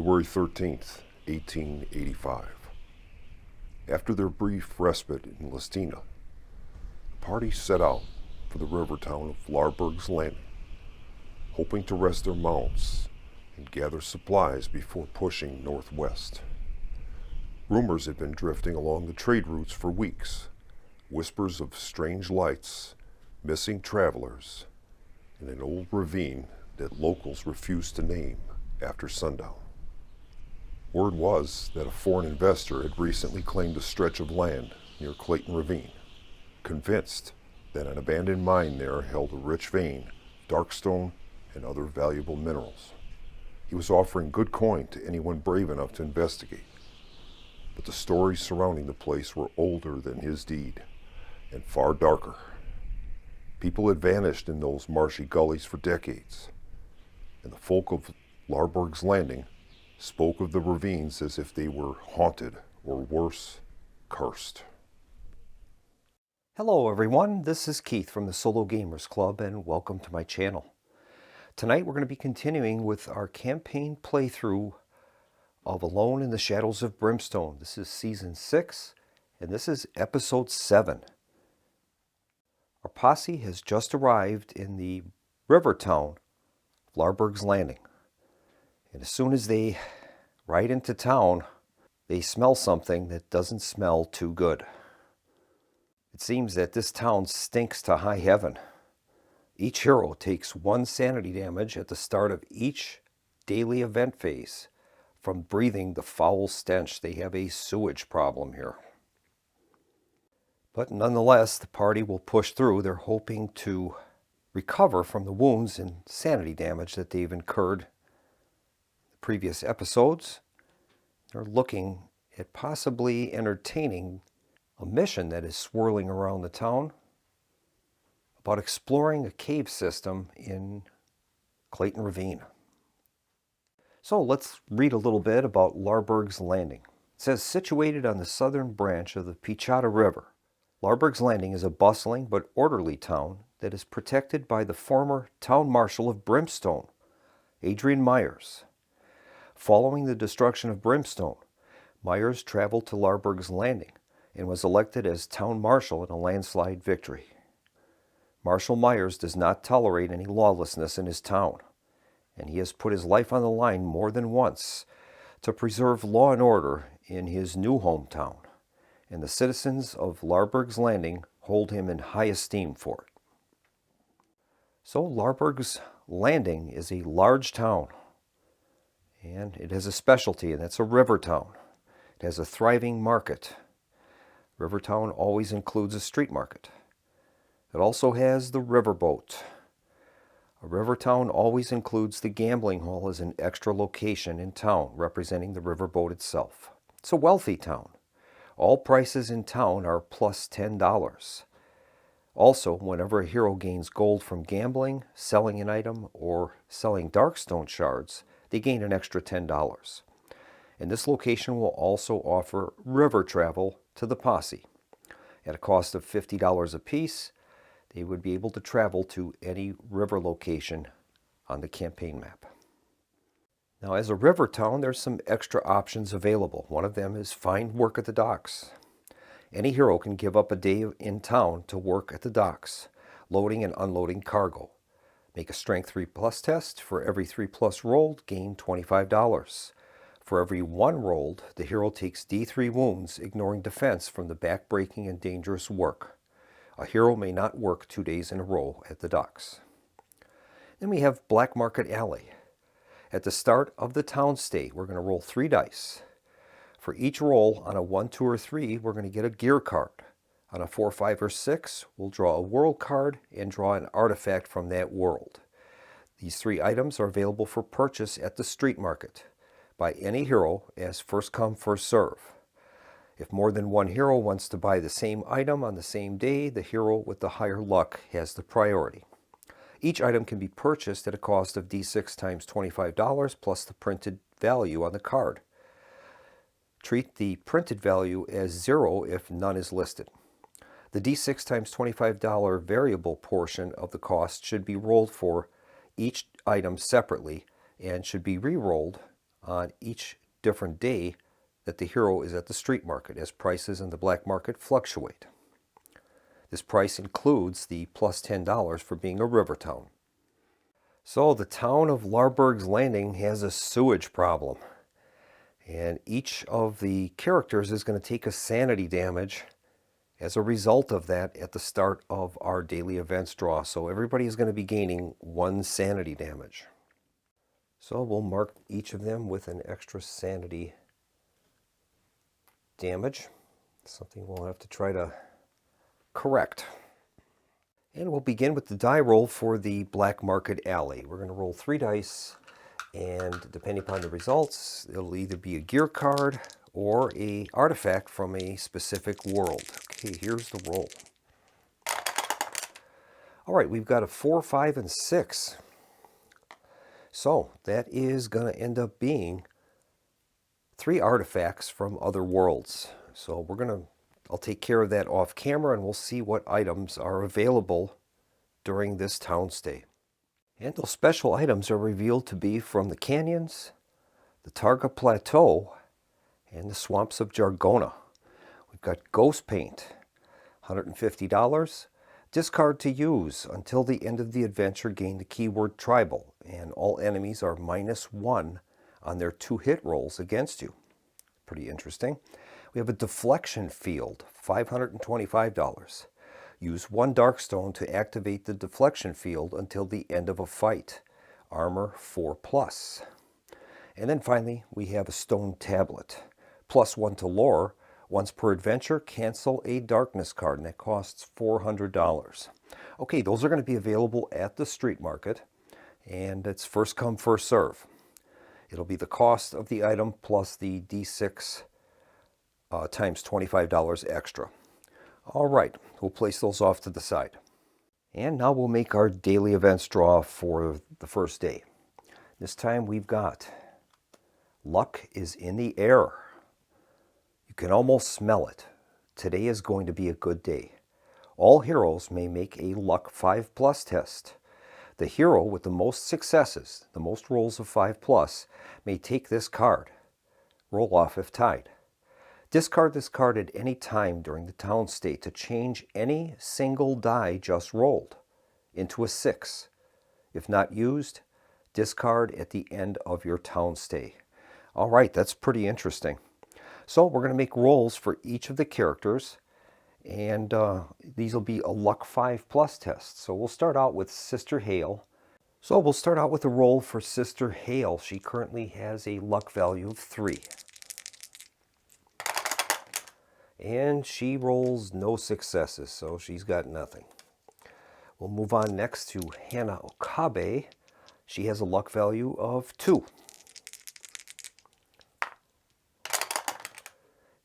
February 13th, 1885. After their brief respite in Listina, the party set out for the river town of Larberg's Landing, hoping to rest their mounts and gather supplies before pushing northwest. Rumors had been drifting along the trade routes for weeks, whispers of strange lights, missing travelers, and an old ravine that locals refused to name after sundown. Word was that a foreign investor had recently claimed a stretch of land near Clayton Ravine, convinced that an abandoned mine there held a rich vein, darkstone, and other valuable minerals. He was offering good coin to anyone brave enough to investigate. But the stories surrounding the place were older than his deed, and far darker. People had vanished in those marshy gullies for decades, and the folk of Larberg's Landing spoke of the ravines as if they were haunted, or worse, cursed. Hello everyone, this is Keith from the Solo Gamers Club and welcome to my channel. Tonight we're going to be continuing with our campaign playthrough of Alone in the Shadows of Brimstone. This is Season 6 and this is Episode 7. Our posse has just arrived in the river town of Larberg's Landing. And as soon as they ride into town, they smell something that doesn't smell too good. It seems that this town stinks to high heaven. Each hero takes 1 sanity damage at the start of each daily event phase from breathing the foul stench. They have a sewage problem here. But nonetheless, the party will push through. They're hoping to recover from the wounds and sanity damage that they've incurred in the previous episodes. They're looking at possibly entertaining a mission that is swirling around the town about exploring a cave system in Clayton Ravine. So let's read a little bit about Larberg's Landing. It says, situated on the southern branch of the Pichata River, Larberg's Landing is a bustling but orderly town that is protected by the former town marshal of Brimstone, Adrian Myers. Following the destruction of Brimstone, Myers traveled to Larberg's Landing and was elected as town marshal in a landslide victory. Marshal Myers does not tolerate any lawlessness in his town, and he has put his life on the line more than once to preserve law and order in his new hometown, and the citizens of Larberg's Landing hold him in high esteem for it. So Larberg's Landing is a large town, and it has a specialty, and that's a river town. It has a thriving market. Rivertown always includes a street market. It also has the riverboat. A rivertown always includes the gambling hall as an extra location in town representing the riverboat itself. It's a wealthy town. All prices in town are plus $10. Also, whenever a hero gains gold from gambling, selling an item, or selling darkstone shards, they gain an extra $10. And this location will also offer river travel to the posse. At a cost of $50 apiece, they would be able to travel to any river location on the campaign map. Now, as a river town, there's some extra options available. One of them is find work at the docks. Any hero can give up a day in town to work at the docks, loading and unloading cargo. Make a Strength 3 Plus test. For every 3 Plus rolled, gain $25. For every 1 rolled, the hero takes D3 wounds, ignoring defense from the back-breaking and dangerous work. A hero may not work 2 days in a row at the docks. Then we have Black Market Alley. At the start of the town stay, we're going to roll 3 dice. For each roll on a 1, 2, or 3, we're going to get a gear card. On a 4, 5, or 6, we'll draw a world card and draw an artifact from that world. These 3 items are available for purchase at the street market by any hero as first come, first serve. If more than 1 hero wants to buy the same item on the same day, the hero with the higher luck has the priority. Each item can be purchased at a cost of D6 times $25 plus the printed value on the card. Treat the printed value as 0 if none is listed. The D6 times $25 variable portion of the cost should be rolled for each item separately and should be re-rolled on each different day that the hero is at the street market, as prices in the black market fluctuate. This price includes the plus $10 for being a river town. So the town of Larberg's Landing has a sewage problem, and each of the characters is going to take a sanity damage as a result of that at the start of our daily events draw. So everybody is going to be gaining 1 sanity damage. So we'll mark each of them with an extra sanity damage, something we'll have to try to correct. And we'll begin with the die roll for the Black Market Alley. We're going to roll 3 dice, and depending upon the results, it'll either be a gear card or an artifact from a specific world. Okay, here's the roll. All right, we've got a 4, 5, and 6. So that is going to end up being 3 artifacts from other worlds. So I'll take care of that off camera, and we'll see what items are available during this town stay. And those special items are revealed to be from the canyons, the Targa Plateau, and the swamps of Jargona. We've got Ghost Paint, $150. Discard to use. Until the end of the adventure, gain the keyword tribal, and all enemies are -1 on their 2 hit rolls against you. Pretty interesting. We have a deflection field, $525. Use 1 Darkstone to activate the deflection field until the end of a fight. Armor 4+. And then finally, we have a stone tablet. +1 to lore. Once per adventure, cancel a darkness card, and that costs $400. Okay, those are going to be available at the street market, and it's first come, first serve. It'll be the cost of the item plus the D6 times $25 extra. All right, we'll place those off to the side. And now we'll make our daily events draw for the first day. This time we've got luck is in the air. You can almost smell it. Today is going to be a good day. All heroes may make a luck 5+ test. The hero with the most successes, the most rolls of 5+, may take this card. Roll off if tied. Discard this card at any time during the town stay to change any single die just rolled into a 6. If not used, discard at the end of your town stay. All right, that's pretty interesting. So we're going to make rolls for each of the characters, and these will be a luck 5+ test. So we'll start out with Sister Hale. So we'll start out with a roll for Sister Hale. She currently has a luck value of 3. And she rolls no successes, so she's got nothing. We'll move on next to Hana Okabe. She has a luck value of 2.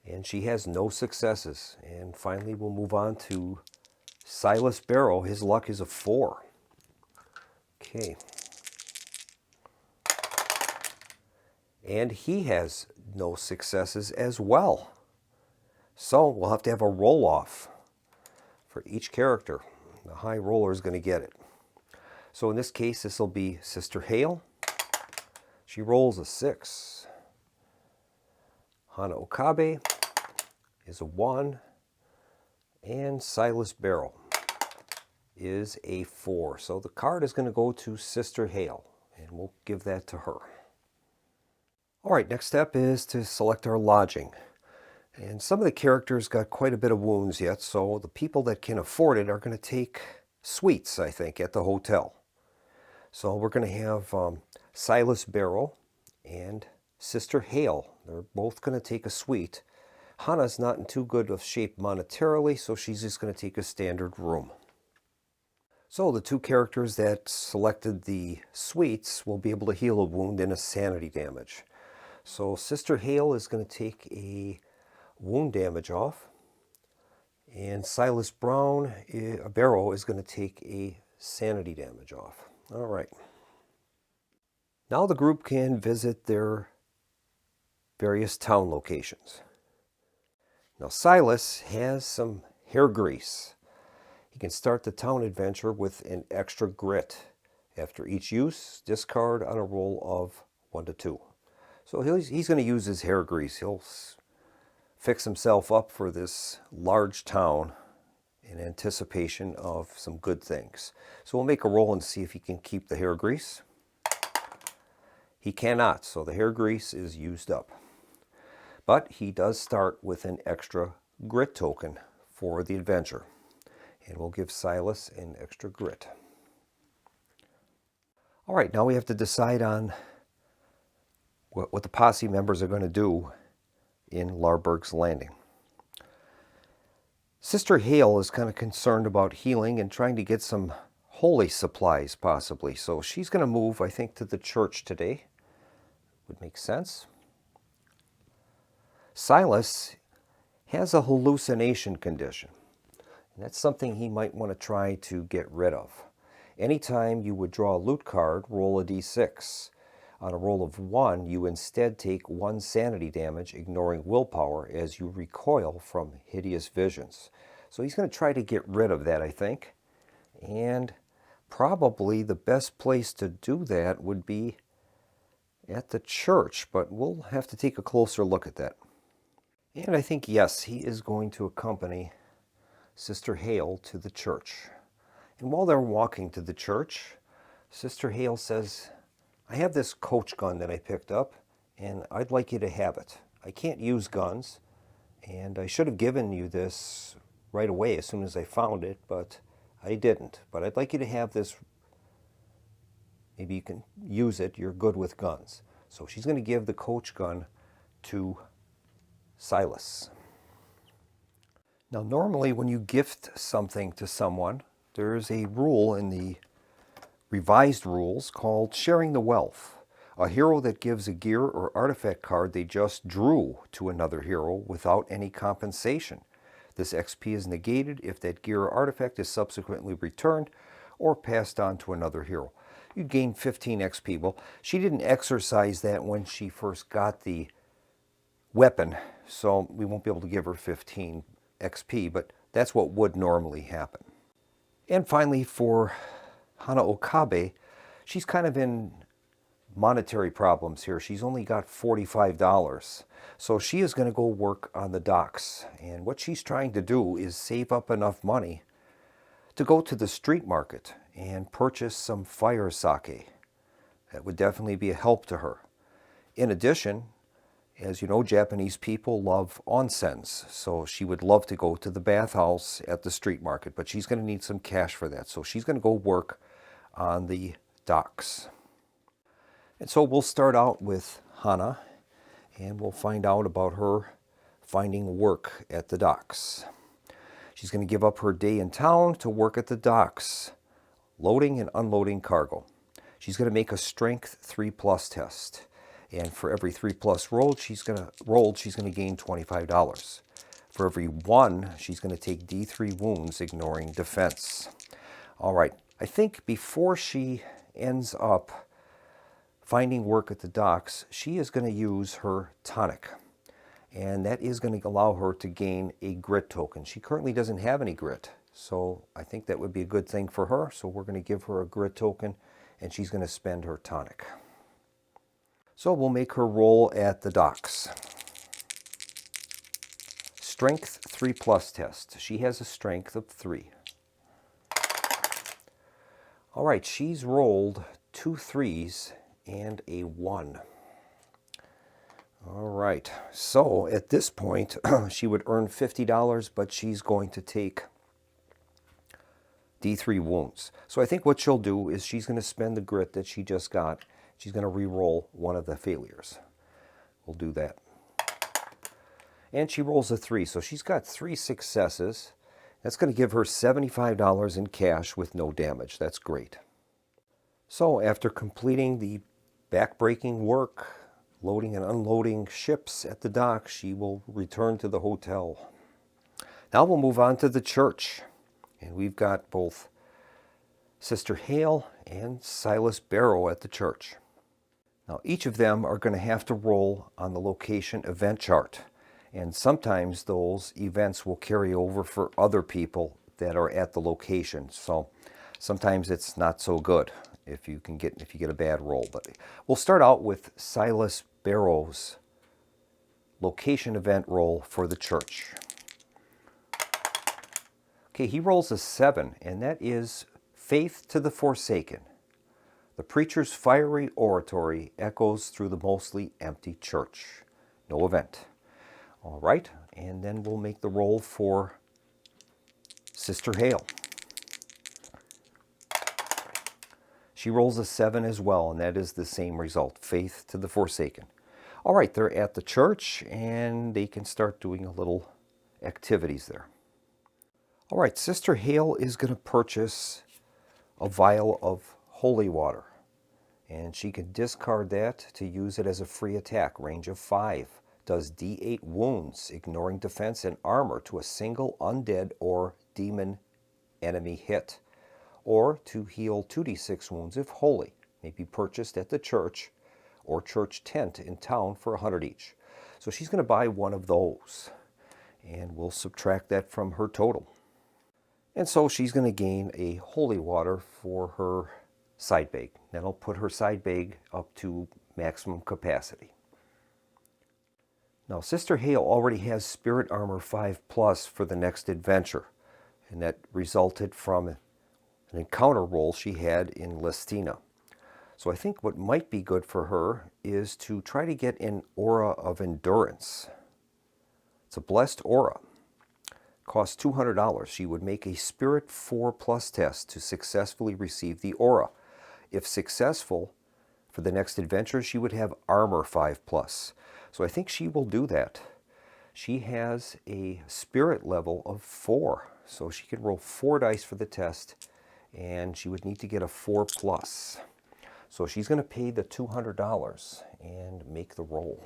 And she has no successes. And finally, we'll move on to Silas Barrow. His luck is a 4. Okay. And he has no successes as well. So we'll have to have a roll-off for each character. The high roller is going to get it. So in this case, this will be Sister Hale. She rolls a 6. Hana Okabe is a 1. And Silas Barrow is a 4. So the card is going to go to Sister Hale, and we'll give that to her. All right, next step is to select our lodging. And some of the characters got quite a bit of wounds yet, so the people that can afford it are going to take suites, I think, at the hotel. So we're going to have Silas Barrow and Sister Hale. They're both going to take a suite. Hana's not in too good of shape monetarily, so she's just going to take a standard room. So the 2 characters that selected the suites will be able to heal a wound and a sanity damage. So Sister Hale is going to take a wound damage off, and Silas Barrow is going to take a sanity damage off. All right. Now the group can visit their various town locations. Now Silas has some hair grease. He can start the town adventure with an extra grit. After each use, discard on a roll of 1 to 2. So he's going to use his hair grease. He'll fix himself up for this large town in anticipation of some good things. So we'll make a roll and see if he can keep the hair grease. He cannot, so the hair grease is used up. But he does start with an extra grit token for the adventure. And we'll give Silas an extra grit. All right, now we have to decide on what the posse members are going to do in Larberg's Landing. Sister Hale is kind of concerned about healing and trying to get some holy supplies possibly. So she's going to move, I think, to the church today. Would make sense. Silas has a hallucination condition. And that's something he might want to try to get rid of. Anytime you would draw a loot card, roll a d6. On a roll of 1, you instead take 1 sanity damage, ignoring willpower, as you recoil from hideous visions. So he's going to try to get rid of that, I think. And probably the best place to do that would be at the church, but we'll have to take a closer look at that. And I think, yes, he is going to accompany Sister Hale to the church. And while they're walking to the church, Sister Hale says, I have this coach gun that I picked up, and I'd like you to have it. I can't use guns, and I should have given you this right away as soon as I found it, but I didn't. But I'd like you to have this. Maybe you can use it. You're good with guns. So she's going to give the coach gun to Silas. Now, normally when you gift something to someone, there's a rule in the revised rules called sharing the wealth. A hero that gives a gear or artifact card they just drew to another hero without any compensation. This XP is negated if that gear or artifact is subsequently returned or passed on to another hero. You gain 15 XP. Well, she didn't exercise that when she first got the weapon, so we won't be able to give her 15 XP, but that's what would normally happen. And finally, for Hana Okabe, she's kind of in monetary problems here. She's only got $45. So she is going to go work on the docks. And what she's trying to do is save up enough money to go to the street market and purchase some fire sake. That would definitely be a help to her. In addition, as you know, Japanese people love onsens, so she would love to go to the bathhouse at the street market, but she's going to need some cash for that. So she's going to go work on the docks. And so we'll start out with Hana, and we'll find out about her finding work at the docks. She's going to give up her day in town to work at the docks, loading and unloading cargo. She's going to make a strength 3+ test. And for every 3+ rolled, she's going to gain $25. For every 1, she's going to take D3 wounds, ignoring defense. All right, I think before she ends up finding work at the docks, she is going to use her tonic. And that is going to allow her to gain a grit token. She currently doesn't have any grit, so I think that would be a good thing for her. So we're going to give her a grit token, and she's going to spend her tonic. So we'll make her roll at the docks. Strength 3+ test. She has a strength of 3. All right, she's rolled 2 3s and a 1. All right, so at this point, she would earn $50, but she's going to take D3 wounds. So I think what she'll do is she's going to spend the grit that she just got. She's going to re-roll one of the failures. We'll do that. And she rolls a 3, so she's got 3 successes. That's going to give her $75 in cash with no damage. That's great. So after completing the backbreaking work, loading and unloading ships at the dock, she will return to the hotel. Now we'll move on to the church. And we've got both Sister Hale and Silas Barrow at the church. Now each of them are going to have to roll on the location event chart. And sometimes those events will carry over for other people that are at the location. So sometimes it's not so good if you get a bad roll. But we'll start out with Silas Barrow's location event roll for the church. Okay, he rolls a 7, and that is Faith to the Forsaken. The preacher's fiery oratory echoes through the mostly empty church. No event. All right, and then we'll make the roll for Sister Hale. She rolls a 7 as well, and that is the same result, Faith to the Forsaken. All right, they're at the church, and they can start doing a little activities there. All right, Sister Hale is going to purchase a vial of holy water, and she can discard that to use it as a free attack, range of 5. Does D8 wounds, ignoring defense and armor to a single undead or demon enemy hit, or to heal 2d6 wounds if holy. May be purchased at the church or church tent in town for 100 each. So she's going to buy one of those, and we'll subtract that from her total. And so she's going to gain a holy water for her side bag. That'll put her side bag up to maximum capacity. Now, Sister Hale already has Spirit Armor 5+ for the next adventure, and that resulted from an encounter roll she had in Listina. So I think what might be good for her is to try to get an Aura of Endurance. It's a blessed aura. Costs $200. She would make a Spirit 4+ test to successfully receive the aura. If successful, for the next adventure, she would have Armor 5+. So I think she will do that. She has a Spirit level of 4, so she can roll 4 dice for the test, and she would need to get a 4+. So she's going to pay the $200 and make the roll.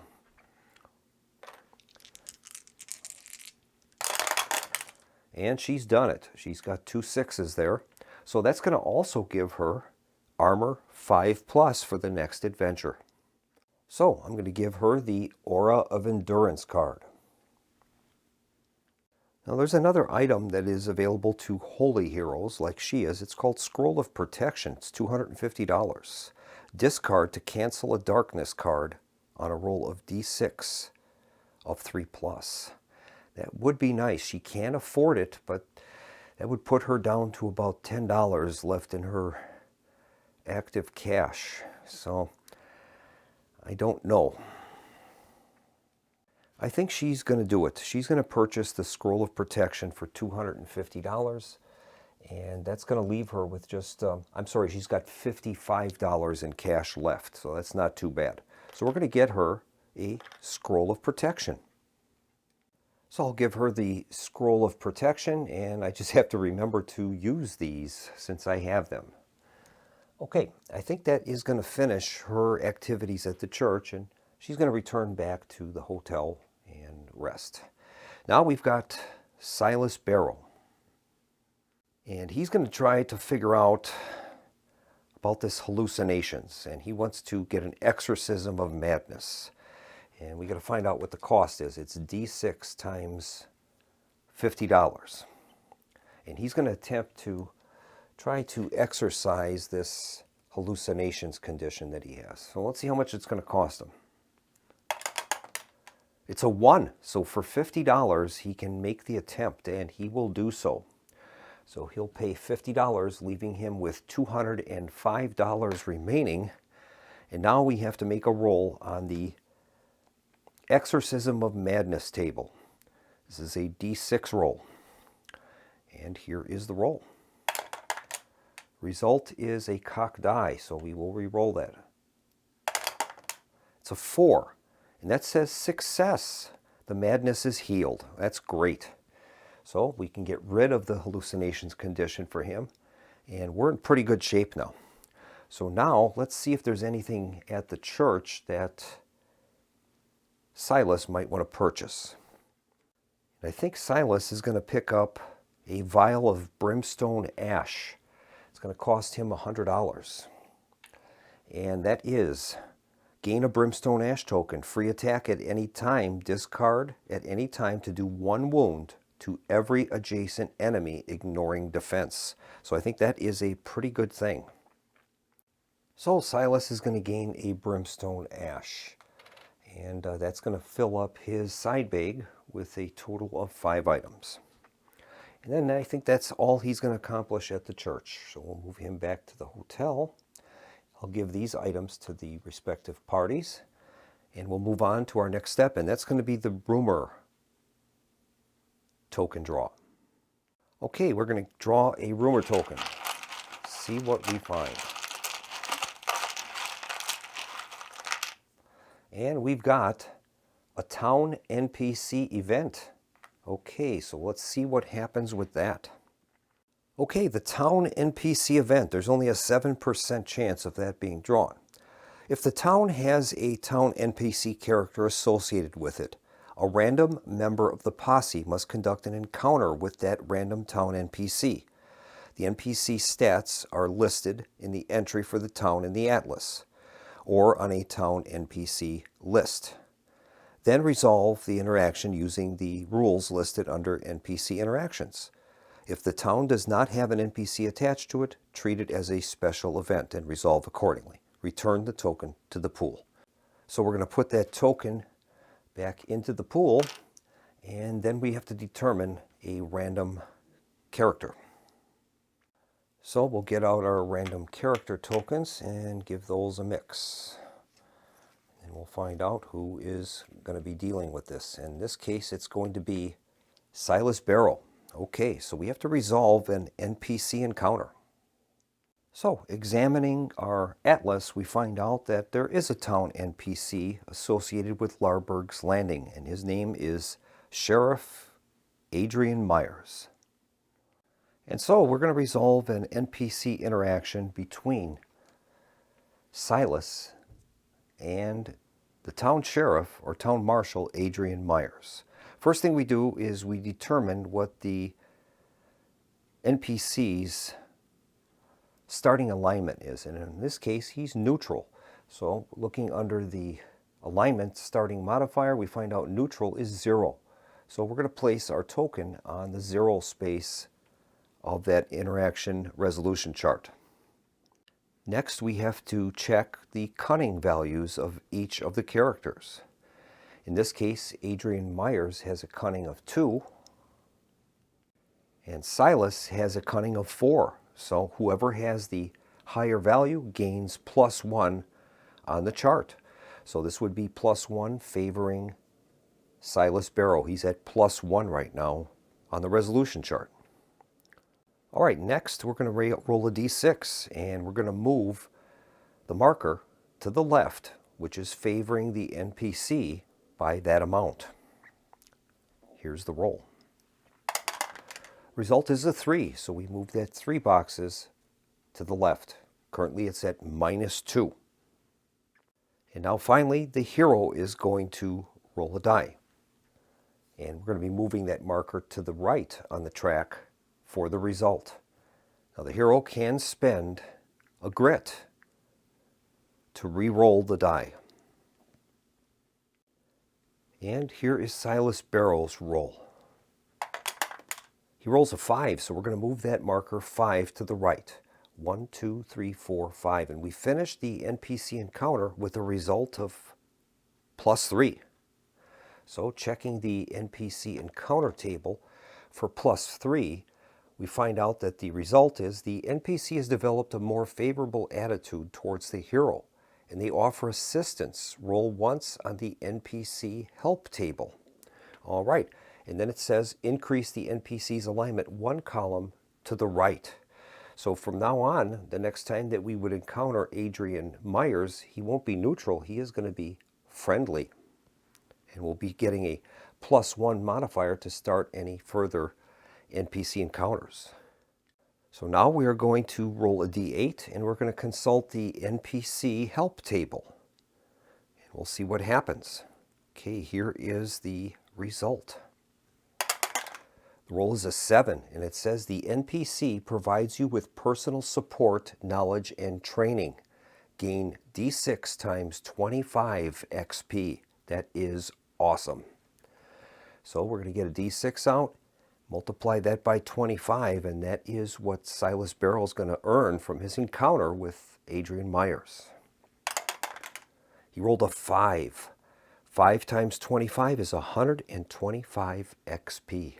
And she's done it. She's got 2 6s there. So that's going to also give her Armor 5+ for the next adventure. So I'm going to give her the Aura of Endurance card. Now there's another item that is available to holy heroes like she is. It's called Scroll of Protection. It's $250. Discard to cancel a darkness card on a roll of D6 of 3+. That would be nice. She can afford it, but that would put her down to about $10 left in her active cash. So I don't know. I think she's going to do it. She's going to purchase the Scroll of Protection for $250, and that's going to leave her with just, she's got $55 in cash left, so that's not too bad. So we're going to get her a Scroll of Protection. So I'll give her the Scroll of Protection, and I just have to remember to use these since I have them. Okay, I think that is going to finish her activities at the church, and she's going to return back to the hotel and rest. Now we've got Silas Barrow, and he's going to try to figure out about this hallucinations, and he wants to get an exorcism of madness. And we got to find out what the cost is. It's D6 times $50. And he's going to attempt to try to exorcise this hallucinations condition that he has. So let's see how much it's going to cost him. It's a 1. So for $50, he can make the attempt, and he will do so. So he'll pay $50, leaving him with $205 remaining. And now we have to make a roll on the Exorcism of Madness table. This is a D6 roll. And here is the roll. Result is a cocked die, so we will re-roll that. It's a 4, and that says success. The madness is healed. That's great. So we can get rid of the hallucinations condition for him, and we're in pretty good shape now. So now let's see if there's anything at the church that Silas might want to purchase. I think Silas is going to pick up a vial of brimstone ash. It's going to cost him $100. And that is gain a brimstone ash token, free attack at any time, discard at any time to do 1 wound to every adjacent enemy, ignoring defense. So I think that is a pretty good thing. So Silas is going to gain a brimstone ash. And that's going to fill up his side bag with a total of 5 items. And then I think that's all he's going to accomplish at the church. So we'll move him back to the hotel. I'll give these items to the respective parties. And we'll move on to our next step, and that's going to be the rumor token draw. Okay, we're going to draw a rumor token. See what we find. And we've got a town NPC event. Okay, so let's see what happens with that. Okay, the town NPC event, there's only a 7% chance of that being drawn. If the town has a town NPC character associated with it, a random member of the posse must conduct an encounter with that random town NPC. The NPC stats are listed in the entry for the town in the atlas, or on a town NPC list. Then resolve the interaction using the rules listed under NPC interactions. If the town does not have an NPC attached to it, treat it as a special event and resolve accordingly. Return the token to the pool. So we're going to put that token back into the pool, and then we have to determine a random character. So we'll get out our random character tokens and give those a mix. And we'll find out who is going to be dealing with this. In this case, it's going to be Silas Barrow. Okay, so we have to resolve an NPC encounter. So, examining our atlas, we find out that there is a town NPC associated with Larberg's Landing, and his name is Sheriff Adrian Myers. And so we're going to resolve an NPC interaction between Silas and the town sheriff or town marshal Adrian Myers. First thing we do is we determine what the NPC's starting alignment is, and in this case he's neutral. So looking under the alignment starting modifier, we find out neutral is 0. So we're going to place our token on the 0 space of that interaction resolution chart. Next, we have to check the cunning values of each of the characters. In this case, Adrian Myers has a cunning of 2, and Silas has a cunning of 4. So whoever has the higher value gains +1 on the chart. So this would be +1 favoring Silas Barrow. He's at +1 right now on the resolution chart. All right, next we're going to roll a d6, and we're going to move the marker to the left, which is favoring the NPC by that amount. Here's the roll. Result is a 3, so we move that 3 boxes to the left. Currently it's at -2. And now finally the hero is going to roll a die. And we're going to be moving that marker to the right on the track for the result. Now the hero can spend a grit to re-roll the die. And here is Silas Barrow's roll. He rolls a 5, so we're going to move that marker 5 to the right. 1, 2, 3, 4, 5. And we finish the NPC encounter with a result of +3. So checking the NPC encounter table for +3, we find out that the result is the NPC has developed a more favorable attitude towards the hero, and they offer assistance. Roll once on the NPC help table. All right, and then it says increase the NPC's alignment 1 column to the right. So from now on, the next time that we would encounter Adrian Myers, he won't be neutral, he is going to be friendly. And we'll be getting a +1 modifier to start any further NPC encounters. So now we are going to roll a d8, and we're going to consult the NPC help table. And we'll see what happens. Okay, here is the result. The roll is a 7, and it says the NPC provides you with personal support, knowledge, and training. Gain d6 times 25 XP. That is awesome. So we're going to get a d6 out, multiply that by 25, and that is what Silas Barrow is going to earn from his encounter with Adrian Myers. He rolled a 5. 5 times 25 is 125 XP.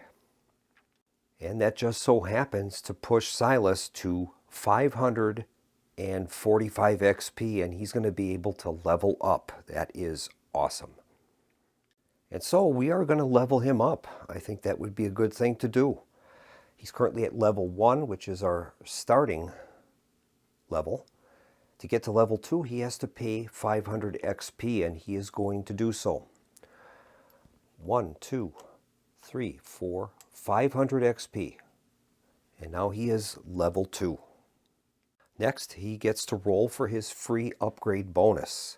And that just so happens to push Silas to 545 XP, and he's going to be able to level up. That is awesome. And so we are going to level him up. I think that would be a good thing to do. He's currently at level 1, which is our starting level. To get to level 2, he has to pay 500 XP, and he is going to do so. 1, 2, 3, 4, 500 XP. And now he is level 2. Next, he gets to roll for his free upgrade bonus.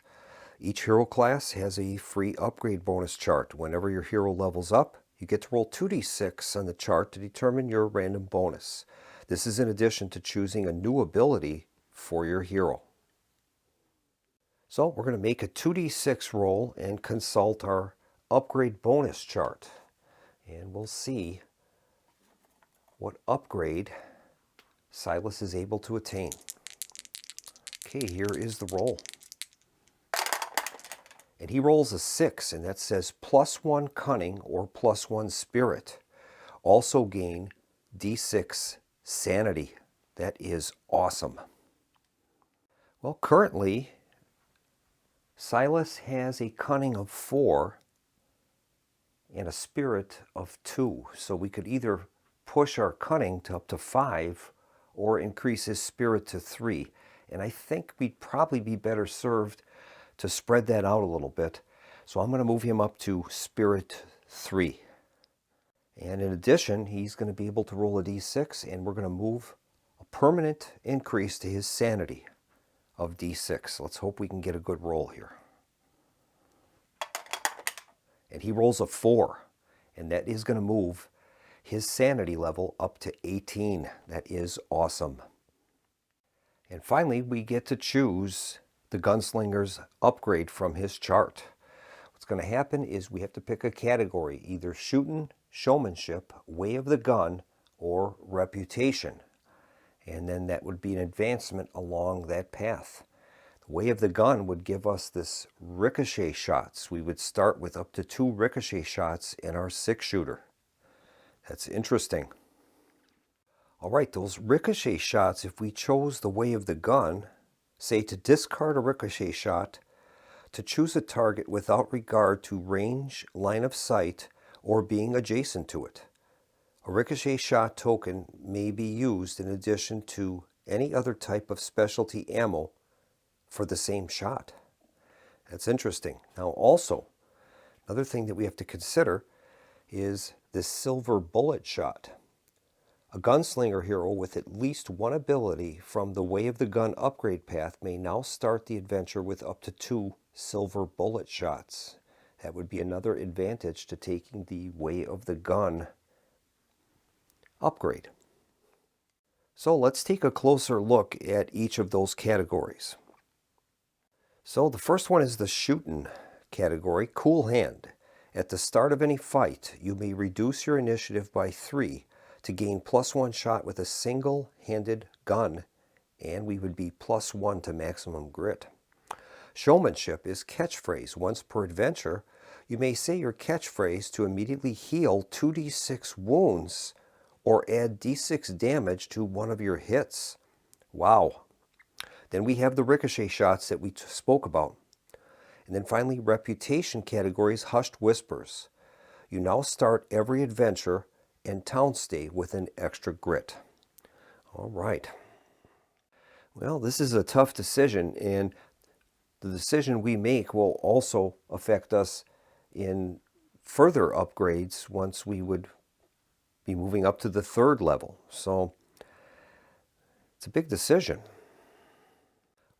Each hero class has a free upgrade bonus chart. Whenever your hero levels up, you get to roll 2d6 on the chart to determine your random bonus. This is in addition to choosing a new ability for your hero. So we're going to make a 2d6 roll and consult our upgrade bonus chart. And we'll see what upgrade Silas is able to attain. Okay, here is the roll. And he rolls a 6, and that says +1 cunning or +1 spirit. Also gain d6 sanity. That is awesome. Well, currently, Silas has a cunning of 4 and a spirit of 2. So we could either push our cunning to up to 5 or increase his spirit to 3. And I think we'd probably be better served to spread that out a little bit. So I'm going to move him up to spirit 3. And in addition, he's going to be able to roll a d6, and we're going to move a permanent increase to his sanity of d6. Let's hope we can get a good roll here. And he rolls a 4, and that is going to move his sanity level up to 18. That is awesome. And finally, we get to choose the gunslinger's upgrade from his chart. What's going to happen is we have to pick a category, either shooting, showmanship, way of the gun, or reputation. And then that would be an advancement along that path. The way of the gun would give us this ricochet shots. We would start with up to 2 ricochet shots in our 6-shooter. That's interesting. All right, those ricochet shots, if we chose the way of the gun, say to discard a ricochet shot, to choose a target without regard to range, line of sight, or being adjacent to it. A ricochet shot token may be used in addition to any other type of specialty ammo for the same shot. That's interesting. Now also, another thing that we have to consider is this silver bullet shot. A gunslinger hero with at least one ability from the Way of the Gun upgrade path may now start the adventure with up to 2 silver bullet shots. That would be another advantage to taking the Way of the Gun upgrade. So let's take a closer look at each of those categories. So the first one is the shooting category, Cool Hand. At the start of any fight, you may reduce your initiative by 3 to gain +1 shot with a single-handed gun, and we would be +1 to maximum grit. Showmanship is catchphrase. Once per adventure, you may say your catchphrase to immediately heal 2d6 wounds or add d6 damage to one of your hits. Wow. Then we have the ricochet shots that we spoke about. And then finally, reputation categories, Hushed Whispers. You now start every adventure and town stay with an extra grit. All right. Well, this is a tough decision, and the decision we make will also affect us in further upgrades once we would be moving up to the 3rd level. So it's a big decision.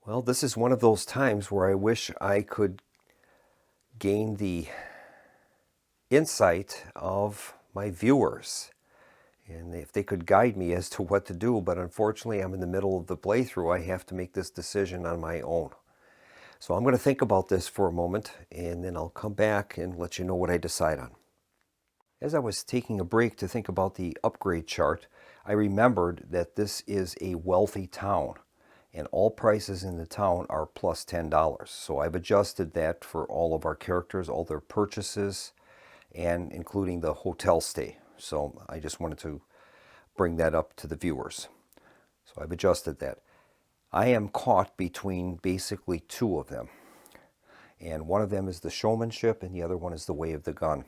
Well, this is one of those times where I wish I could gain the insight of my viewers, and if they could guide me as to what to do, but unfortunately I'm in the middle of the playthrough. I have to make this decision on my own. So I'm going to think about this for a moment, and then I'll come back and let you know what I decide on. As I was taking a break to think about the upgrade chart, I remembered that this is a wealthy town, and all prices in the town are plus $10. So I've adjusted that for all of our characters, all their purchases, and including the hotel stay. So I just wanted to bring that up to the viewers. So I've adjusted that. I am caught between basically two of them. And one of them is the showmanship and the other one is the way of the gun.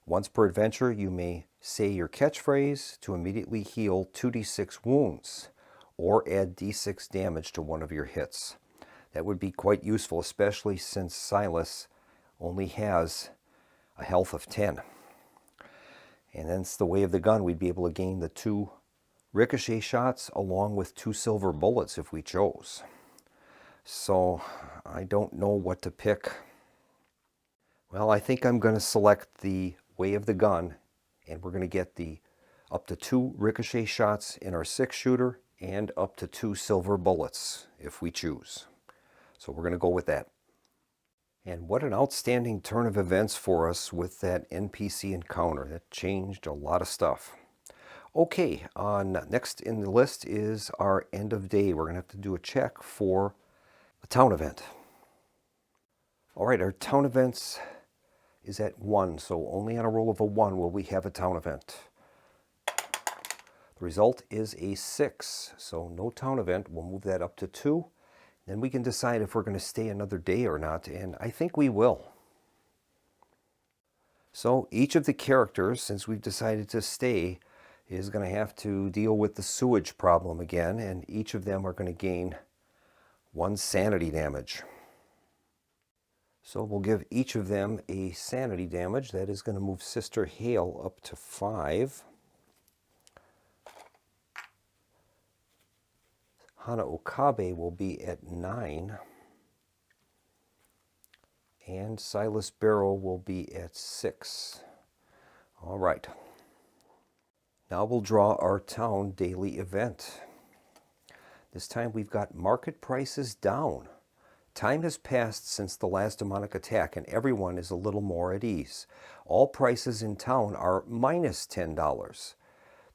Once per adventure, you may say your catchphrase to immediately heal 2d6 wounds or add d6 damage to one of your hits. That would be quite useful, especially since Silas only has a health of 10. And then it's the way of the gun. We'd be able to gain the 2 ricochet shots along with 2 silver bullets if we chose. So I don't know what to pick. Well, I think I'm going to select the way of the gun, and we're going to get the up to 2 ricochet shots in our 6-shooter and up to 2 silver bullets if we choose. So we're going to go with that. And what an outstanding turn of events for us with that NPC encounter. That changed a lot of stuff. Okay, next in the list is our end of day. We're going to have to do a check for a town event. All right, our town events is at 1, so only on a roll of a 1 will we have a town event. The result is a 6, so no town event. We'll move that up to 2. Then we can decide if we're going to stay another day or not, and I think we will. So each of the characters, since we've decided to stay, is going to have to deal with the sewage problem again, and each of them are going to gain 1 sanity damage. So we'll give each of them a sanity damage. That is going to move Sister Hale up to 5. Hana Okabe will be at 9. And Silas Barrow will be at 6. All right. Now we'll draw our town daily event. This time we've got market prices down. Time has passed since the last demonic attack and everyone is a little more at ease. All prices in town are minus $10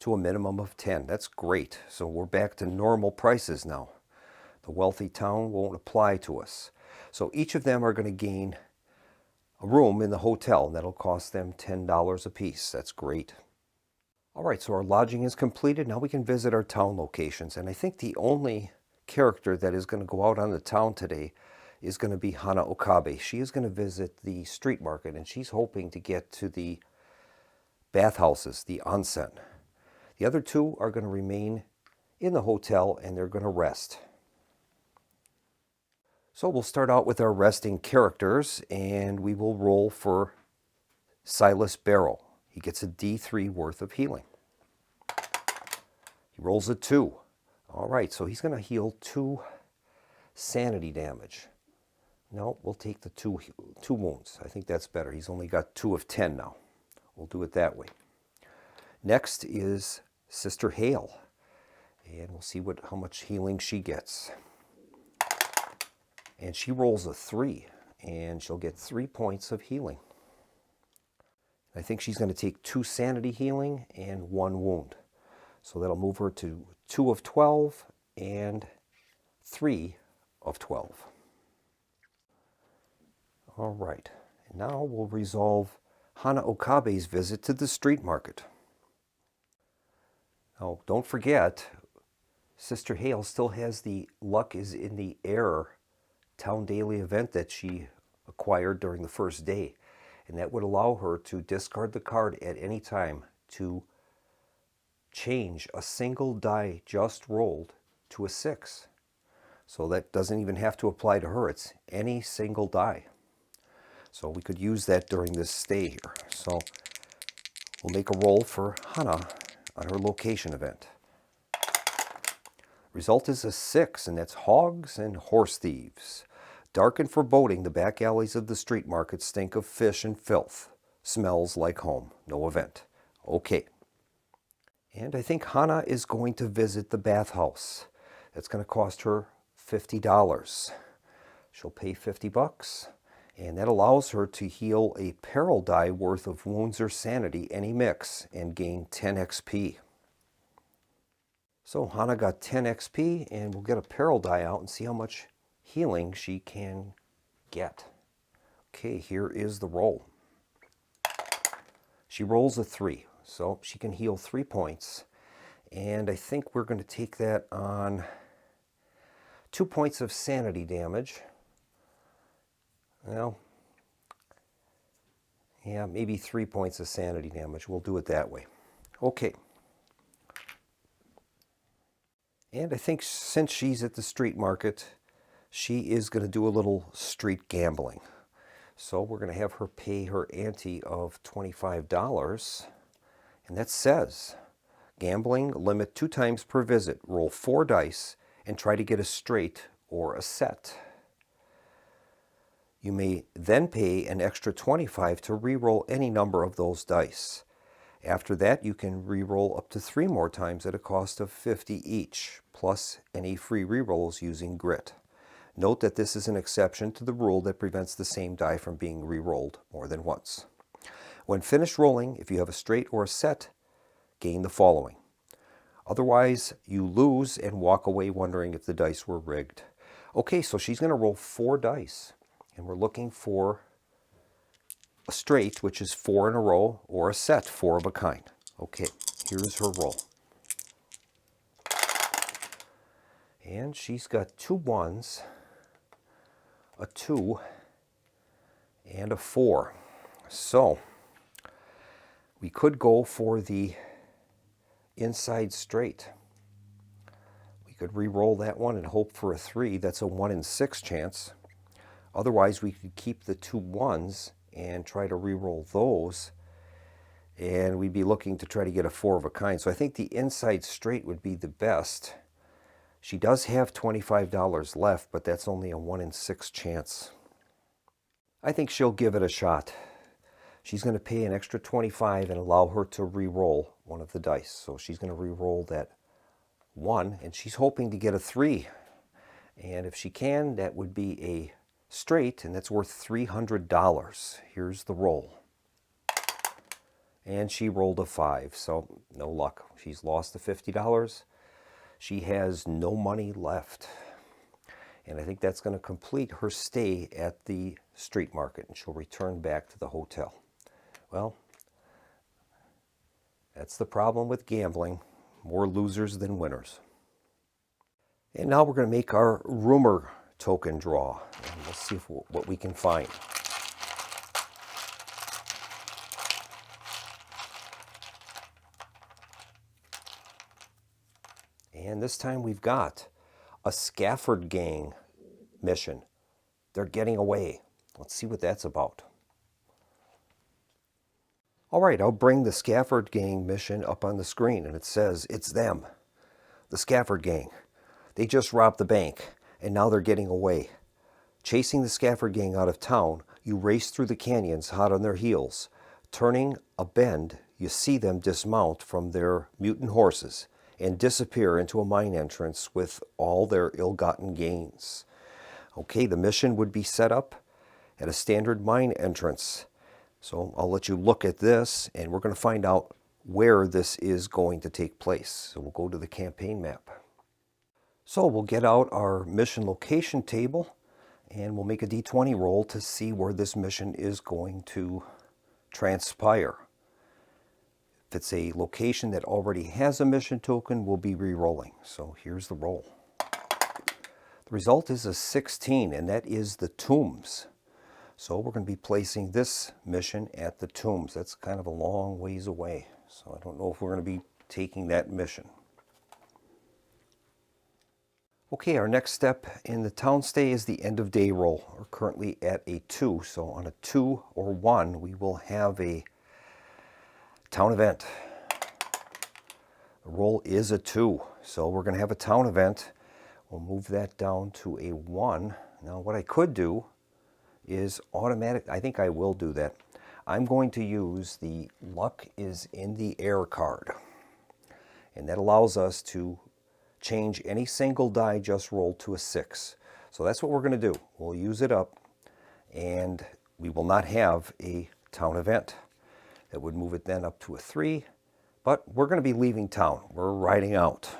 to a minimum of 10. That's great. So we're back to normal prices now. The wealthy town won't apply to us. So each of them are going to gain a room in the hotel, and that'll cost them $10 apiece. That's great. All right, so our lodging is completed. Now we can visit our town locations. And I think the only character that is going to go out on the town today is going to be Hana Okabe. She is going to visit the street market, and she's hoping to get to the bathhouses, the onsen. The other 2 are going to remain in the hotel, and they're going to rest. So we'll start out with our resting characters, and we will roll for Silas Barrow. He gets a D3 worth of healing. He rolls a 2. All right, so he's going to heal 2 sanity damage. No, we'll take the 2 wounds. I think that's better. He's only got 2 of 10 now. We'll do it that way. Next is Sister Hale, and we'll see how much healing she gets. And she rolls a 3, and she'll get 3 points of healing. I think she's going to take 2 sanity healing and 1 wound. So that'll move her to 2 of 12 and 3 of 12. All right, and now we'll resolve Hana Okabe's visit to the street market. Now, don't forget, Sister Hale still has the luck is in the air town daily event that she acquired during the first day. And that would allow her to discard the card at any time to change a single die just rolled to a 6. So that doesn't even have to apply to her. It's any single die. So we could use that during this stay here. So we'll make a roll for Hana on her location event. Result is a 6, and that's hogs and horse thieves. Dark and foreboding, the back alleys of the street market stink of fish and filth. Smells like home. No event. Okay. And I think Hana is going to visit the bathhouse. That's going to cost her $50. She'll pay $50, and that allows her to heal a peril die worth of wounds or sanity, any mix, and gain 10 XP. So Hana got 10 XP, and we'll get a peril die out and see how much healing she can get. Okay, here is the roll. She rolls a 3, so she can heal 3 points. And I think we're going to take that on 2 points of sanity damage. Well, yeah, maybe 3 points of sanity damage. We'll do it that way. Okay. And I think since she's at the street market, she is going to do a little street gambling. So we're going to have her pay her ante of $25. And that says, gambling limit 2 times per visit. Roll 4 dice and try to get a straight or a set. You may then pay an extra $25 to re-roll any number of those dice. After that, you can re-roll up to 3 more times at a cost of $50 each, plus any free re-rolls using grit. Note that this is an exception to the rule that prevents the same die from being re-rolled more than once. When finished rolling, if you have a straight or a set, gain the following. Otherwise, you lose and walk away wondering if the dice were rigged. Okay, so she's going to roll 4 dice, and we're looking for a straight, which is 4 in a row, or a set, 4 of a kind. Okay, here's her roll. And she's got 2 1s, a 2, and a 4. So, we could go for the inside straight. We could re-roll that one and hope for a 3. That's a 1 in 6 chance. Otherwise, we could keep the 2 1s and try to re-roll those, and we'd be looking to try to get a 4 of a kind. So I think the inside straight would be the best. She does have $25 left, but that's only a 1 in 6 chance. I think she'll give it a shot. She's going to pay an extra $25 and allow her to re-roll one of the dice. So she's going to re-roll that 1, and she's hoping to get a 3. And if she can, that would be a straight, and that's worth $300. Here's the roll. And she rolled a 5, so no luck. She's lost the $50. She has no money left. And I think that's going to complete her stay at the street market, and she'll return back to the hotel. Well, that's the problem with gambling. More losers than winners. And now we're going to make our rumor token draw. And we'll see what we can find. And this time we've got a Scafford Gang mission. They're getting away. Let's see what that's about. All right, I'll bring the Scafford Gang mission up on the screen, and it says it's them, the Scafford Gang. They just robbed the bank, and now they're getting away. Chasing the Scafford Gang out of town, you race through the canyons hot on their heels. Turning a bend, you see them dismount from their mutant horses and disappear into a mine entrance with all their ill-gotten gains. Okay, the mission would be set up at a standard mine entrance. So I'll let you look at this, and we're going to find out where this is going to take place. So we'll go to the campaign map. So we'll get out our mission location table, and we'll make a D20 roll to see where this mission is going to transpire. If it's a location that already has a mission token, we'll be re-rolling. So here's the roll. The result is a 16, and that is the Tombs. So we're going to be placing this mission at the Tombs. That's kind of a long ways away. So I don't know if we're going to be taking that mission. Okay, our next step in the town stay is the end of day roll. We're currently at a 2. So on a 2 or 1, we will have a town event. The roll is a 2. So we're going to have a town event. We'll move that down to a 1. Now what I could do is automatic. I think I will do that. I'm going to use the Luck is in the Air card. And that allows us to change any single die just rolled to a 6. So that's what we're going to do. We'll use it up, and we will not have a town event. That would move it then up to a 3. But we're going to be leaving town. We're riding out.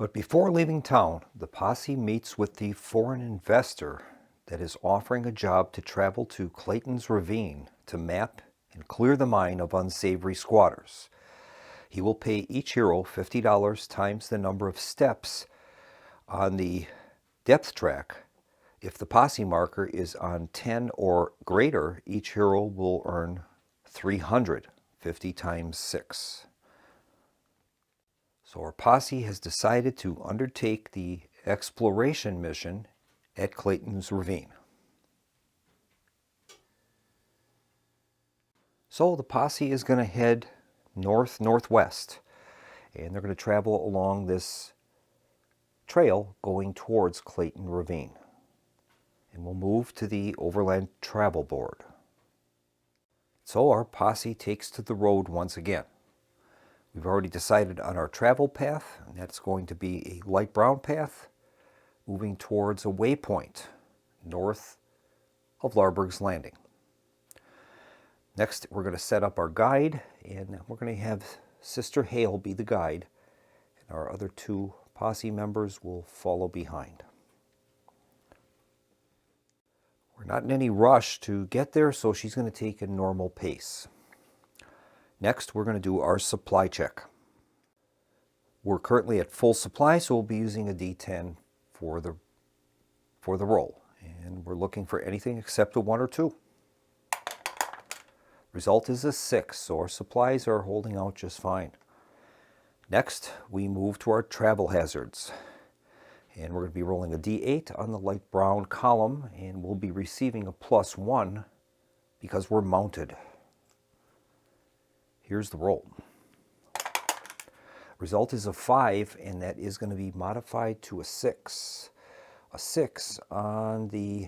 But before leaving town, the posse meets with the foreign investor that is offering a job to travel to Clayton's Ravine to map and clear the mine of unsavory squatters. He will pay each hero $50 times the number of steps on the depth track. If the posse marker is on 10 or greater, each hero will earn 300, 50 times 6. So our posse has decided to undertake the exploration mission at Clayton's Ravine. So the posse is going to head north-northwest, and they're going to travel along this trail going towards Clayton Ravine. And we'll move to the Overland Travel Board. So our posse takes to the road once again. We've already decided on our travel path, and that's going to be a light brown path moving towards a waypoint north of Larberg's Landing. Next, we're going to set up our guide, and we're going to have Sister Hale be the guide, and our other two posse members will follow behind. We're not in any rush to get there, so she's going to take a normal pace. Next, we're going to do our supply check. We're currently at full supply, so we'll be using a D10 for the roll. And we're looking for anything except a 1 or 2. Result is a 6, so our supplies are holding out just fine. Next, we move to our travel hazards. And we're going to be rolling a D8 on the light brown column, and we'll be receiving a +1 because we're mounted. Here's the roll. Result is a 5, and that is going to be modified to a 6. A 6 on the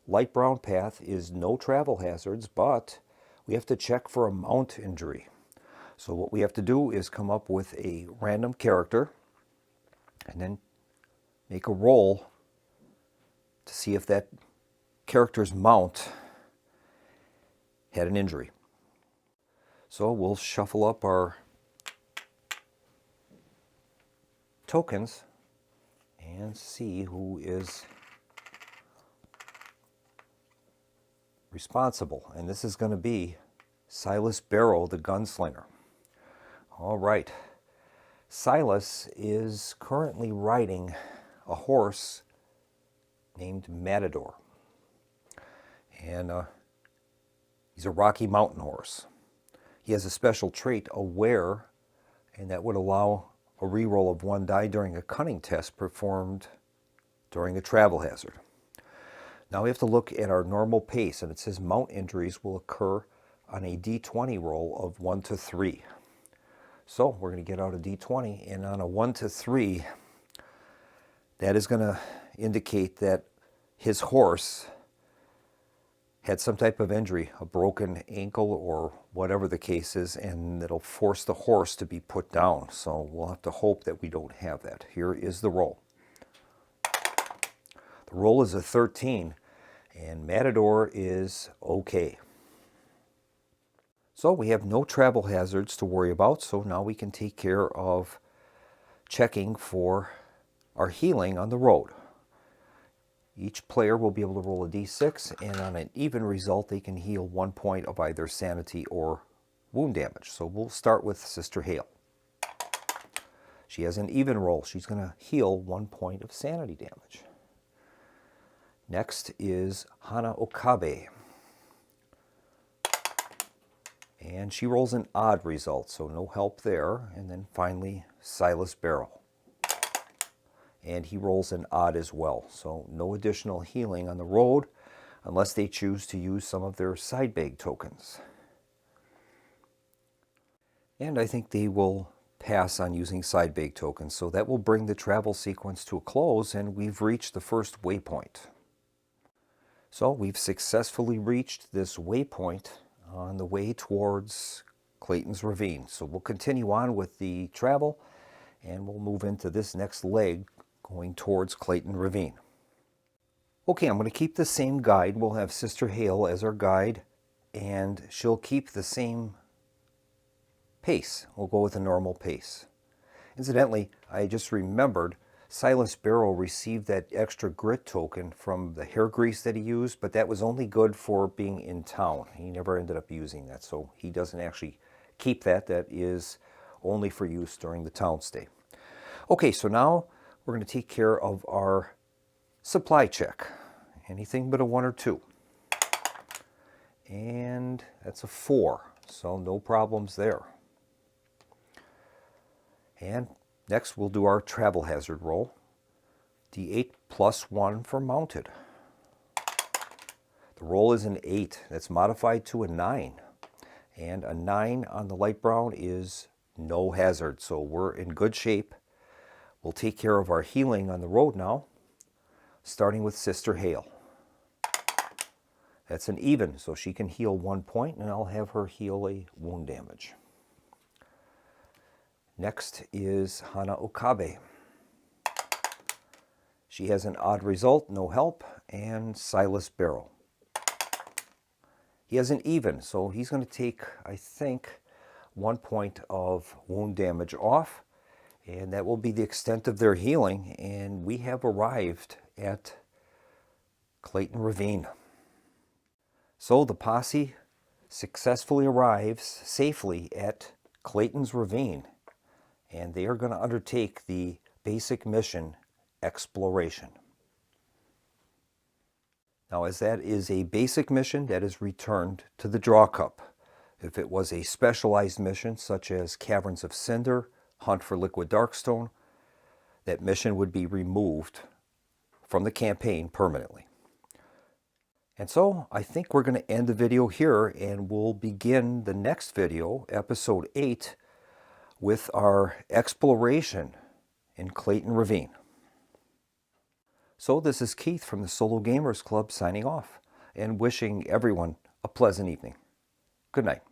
light brown path is no travel hazards, but we have to check for a mount injury. So what we have to do is come up with a random character and then make a roll to see if that character's mount had an injury. So we'll shuffle up our tokens and see who is responsible. And this is going to be Silas Barrow, the gunslinger. All right. Silas is currently riding a horse named Matador. And he's a Rocky Mountain horse. He has a special trait, Aware, and that would allow a reroll of 1 die during a cunning test performed during a travel hazard. Now we have to look at our normal pace, and it says mount injuries will occur on a D20 roll of 1 to 3. So we're going to get out a D20, and on a 1 to 3, that is going to indicate that his horse had some type of injury, a broken ankle or whatever the case is, and it'll force the horse to be put down. So we'll have to hope that we don't have that. Here is the roll. The roll is a 13, and Matador is okay. So we have no travel hazards to worry about, so now we can take care of checking for our healing on the road. Each player will be able to roll a d6, and on an even result, they can heal 1 point of either sanity or wound damage. So we'll start with Sister Hale. She has an even roll. She's going to heal 1 point of sanity damage. Next is Hana Okabe. And she rolls an odd result, so no help there. And then finally, Silas Barrow. And he rolls an odd as well, so no additional healing on the road unless they choose to use some of their side bag tokens. And I think they will pass on using side bag tokens, so that will bring the travel sequence to a close, and we've reached the first waypoint. So we've successfully reached this waypoint on the way towards Clayton's Ravine. So we'll continue on with the travel, and we'll move into this next leg going towards Clayton Ravine. Okay, I'm going to keep the same guide. We'll have Sister Hale as our guide, and she'll keep the same pace. We'll go with a normal pace. Incidentally, I just remembered Silas Barrow received that extra grit token from the hair grease that he used, but that was only good for being in town. He never ended up using that, so he doesn't actually keep that. That is only for use during the town stay. Okay, so now we're going to take care of our supply check. Anything but a 1 or 2. And that's a 4, so no problems there. And next we'll do our travel hazard roll. D8 plus 1 for mounted. The roll is an 8. That's modified to a 9. And a 9 on the light brown is no hazard, so we're in good shape. We'll take care of our healing on the road now, starting with Sister Hale. That's an even, so she can heal 1 point, and I'll have her heal a wound damage. Next is Hana Okabe. She has an odd result, no help, and Silas Barrow. He has an even, so he's going to take, I think, 1 point of wound damage off, and that will be the extent of their healing, and we have arrived at Clayton Ravine. So the posse successfully arrives safely at Clayton's Ravine, and they are going to undertake the basic mission, Exploration. Now, as that is a basic mission, that is returned to the draw cup. If it was a specialized mission, such as Caverns of Cinder, Hunt for Liquid Darkstone, that mission would be removed from the campaign permanently. And so I think we're going to end the video here, and we'll begin the next video, episode 8, with our exploration in Clayton Ravine. So this is Keith from the Solo Gamers Club signing off and wishing everyone a pleasant evening. Good night.